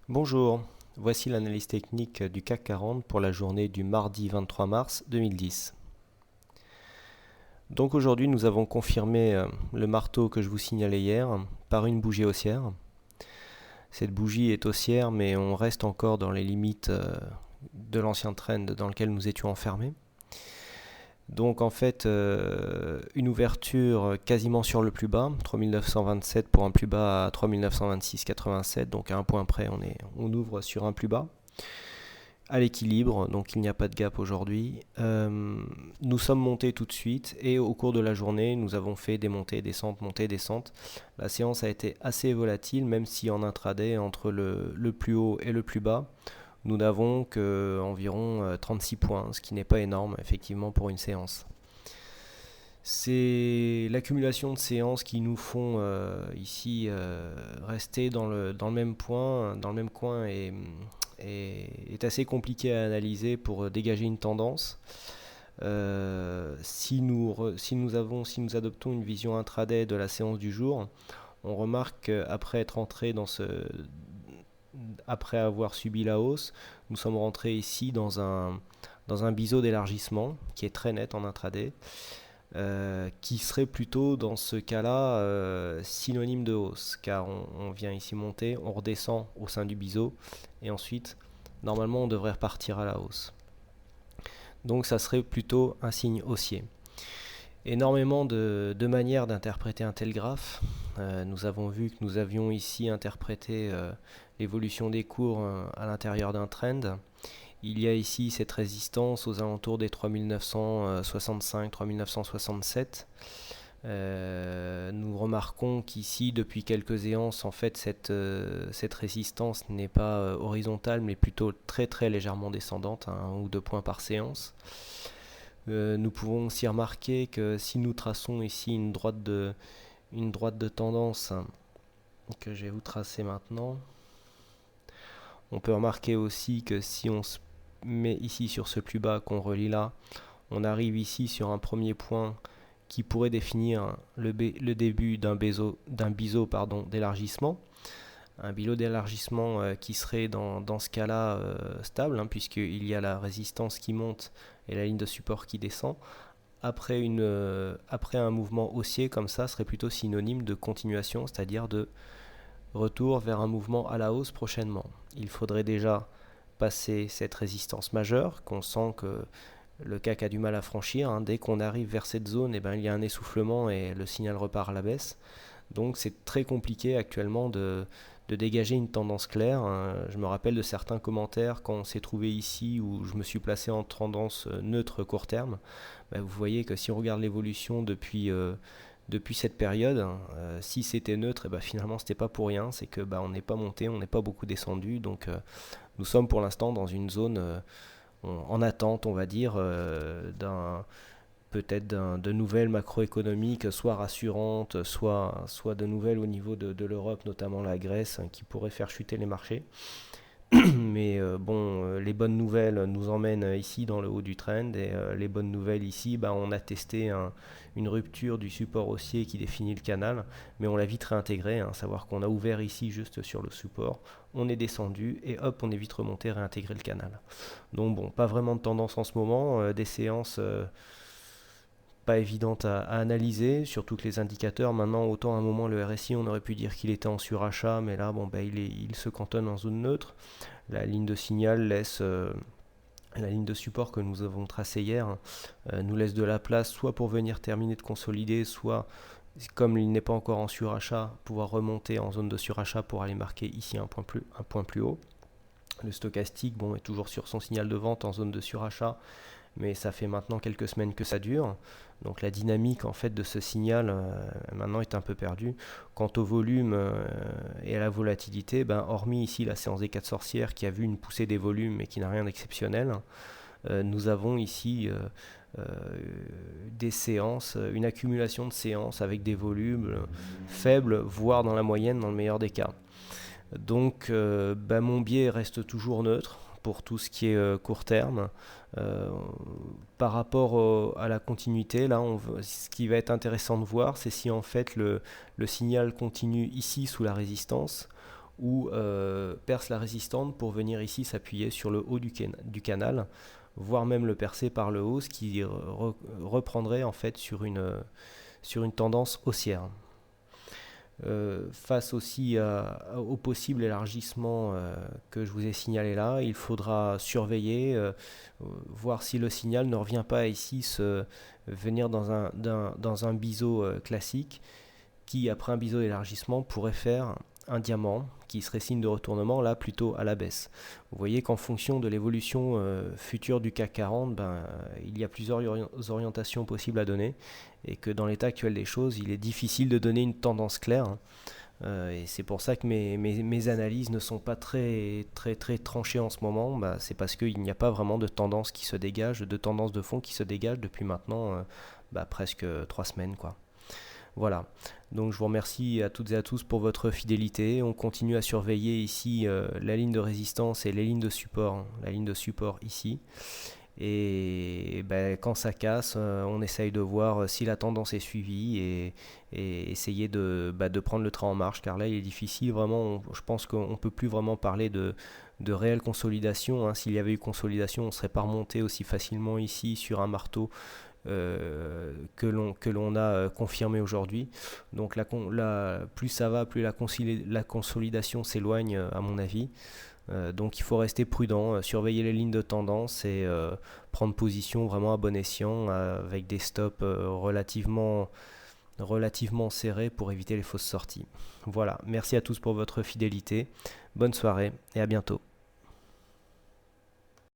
Bonjour, voici l'analyse technique du CAC 40 pour la journée du mardi 23 mars 2010. Donc aujourd'hui nous avons confirmé le marteau que je vous signalais hier par une bougie haussière. Cette bougie est haussière mais on reste encore dans les limites de l'ancien trend dans lequel nous étions enfermés. Donc en fait une ouverture quasiment sur le plus bas, 3927 pour un plus bas à 3926,87, donc à un point près on ouvre sur un plus bas à l'équilibre, donc il n'y a pas de gap aujourd'hui. Nous sommes montés tout de suite et au cours de la journée, nous avons fait des montées, descentes, montées, descentes. La séance a été assez volatile, même si en intraday, entre le plus haut et le plus bas, nous n'avons qu'environ 36 points, ce qui n'est pas énorme effectivement pour une séance. C'est l'accumulation de séances qui nous font ici rester dans le même point, dans le même coin et est assez compliqué à analyser pour dégager une tendance. Si nous adoptons une vision intraday de la séance du jour, on remarque qu'après être entré après avoir subi la hausse, nous sommes rentrés ici dans un biseau d'élargissement qui est très net en intraday. Qui serait plutôt dans ce cas-là synonyme de hausse, car on vient ici monter, on redescend au sein du biseau, et ensuite, normalement, on devrait repartir à la hausse. Donc ça serait plutôt un signe haussier. Énormément de manières d'interpréter un tel graphe. Nous avons vu que nous avions ici interprété l'évolution des cours à l'intérieur d'un trend. Il y a ici cette résistance aux alentours des 3965-3967. Nous remarquons qu'ici, depuis quelques séances, en fait, cette résistance n'est pas horizontale, mais plutôt très très légèrement descendante, 1 ou 2 points par séance. Nous pouvons aussi remarquer que si nous traçons ici une droite de tendance que je vais vous tracer maintenant, on peut remarquer aussi que si on se met ici sur ce plus bas qu'on relie là, on arrive ici sur un premier point qui pourrait définir le début d'un biseau d'élargissement. Un biseau d'élargissement qui serait dans ce cas-là stable, puisqu'il y a la résistance qui monte et la ligne de support qui descend. Après un mouvement haussier comme ça, serait plutôt synonyme de continuation, c'est-à-dire de retour vers un mouvement à la hausse prochainement. Il faudrait déjà passer cette résistance majeure qu'on sent que le CAC a du mal à franchir. Dès qu'on arrive vers cette zone, il y a un essoufflement et le signal repart à la baisse. Donc c'est très compliqué actuellement de dégager une tendance claire. Je me rappelle de certains commentaires quand on s'est trouvé ici où je me suis placé en tendance neutre court terme. Vous voyez que si on regarde l'évolution depuis cette période, si c'était neutre, finalement c'était pas pour rien, c'est que on n'est pas monté, on n'est pas beaucoup descendu, donc nous sommes pour l'instant dans une zone en attente, on va dire, peut-être de nouvelles macroéconomiques, soit rassurantes, soit de nouvelles au niveau de l'Europe, notamment la Grèce, qui pourraient faire chuter les marchés. Mais les bonnes nouvelles nous emmènent ici dans le haut du trend et les bonnes nouvelles ici, on a testé une rupture du support haussier qui définit le canal, mais on l'a vite réintégré, savoir qu'on a ouvert ici juste sur le support, on est descendu et hop, on est vite remonté, réintégré le canal. Donc bon, pas vraiment de tendance en ce moment, des séances pas évidentes à analyser, surtout que les indicateurs, maintenant autant à un moment le RSI on aurait pu dire qu'il était en surachat, mais là il se cantonne en zone neutre. La ligne de signal la ligne de support que nous avons tracée hier nous laisse de la place soit pour venir terminer de consolider, soit comme il n'est pas encore en surachat, pouvoir remonter en zone de surachat pour aller marquer ici un point plus haut. Le stochastique est toujours sur son signal de vente en zone de surachat, mais ça fait maintenant quelques semaines que ça dure. Donc la dynamique en fait de ce signal maintenant est un peu perdue. Quant au volume et à la volatilité, hormis ici la séance des 4 sorcières qui a vu une poussée des volumes mais qui n'a rien d'exceptionnel, nous avons ici des séances, une accumulation de séances avec des volumes faibles, voire dans la moyenne dans le meilleur des cas. Donc mon biais reste toujours neutre pour tout ce qui est court terme. Par rapport à la continuité, là, ce qui va être intéressant de voir, c'est si en fait le signal continue ici sous la résistance, ou perce la résistante pour venir ici s'appuyer sur le haut du canal, voire même le percer par le haut, ce qui reprendrait en fait sur une tendance haussière. Face aussi au possible élargissement que je vous ai signalé là, il faudra surveiller, voir si le signal ne revient pas ici venir dans un biseau classique qui, après un biseau d'élargissement, pourrait faire un diamant qui serait signe de retournement, là plutôt à la baisse. Vous voyez qu'en fonction de l'évolution future du CAC 40, il y a plusieurs orientations possibles à donner et que dans l'état actuel des choses, il est difficile de donner une tendance claire. Et c'est pour ça que mes analyses ne sont pas très tranchées en ce moment. C'est parce qu'il n'y a pas vraiment de tendance qui se dégage, de tendance de fond qui se dégage depuis maintenant presque 3 semaines, quoi. Voilà, donc je vous remercie à toutes et à tous pour votre fidélité. On continue à surveiller ici la ligne de résistance et les lignes de support, hein, la ligne de support ici. Et quand ça casse, on essaye de voir si la tendance est suivie et essayer de prendre le train en marche, car là il est difficile vraiment, je pense qu'on ne peut plus vraiment parler de réelle consolidation, hein. S'il y avait eu consolidation, on ne serait pas remonté aussi facilement ici sur un marteau que l'on a confirmé aujourd'hui. Donc plus ça va, plus la consolidation s'éloigne à mon avis. Donc il faut rester prudent, surveiller les lignes de tendance et prendre position vraiment à bon escient avec des stops relativement serrés pour éviter les fausses sorties. Voilà, merci à tous pour votre fidélité, bonne soirée et à bientôt.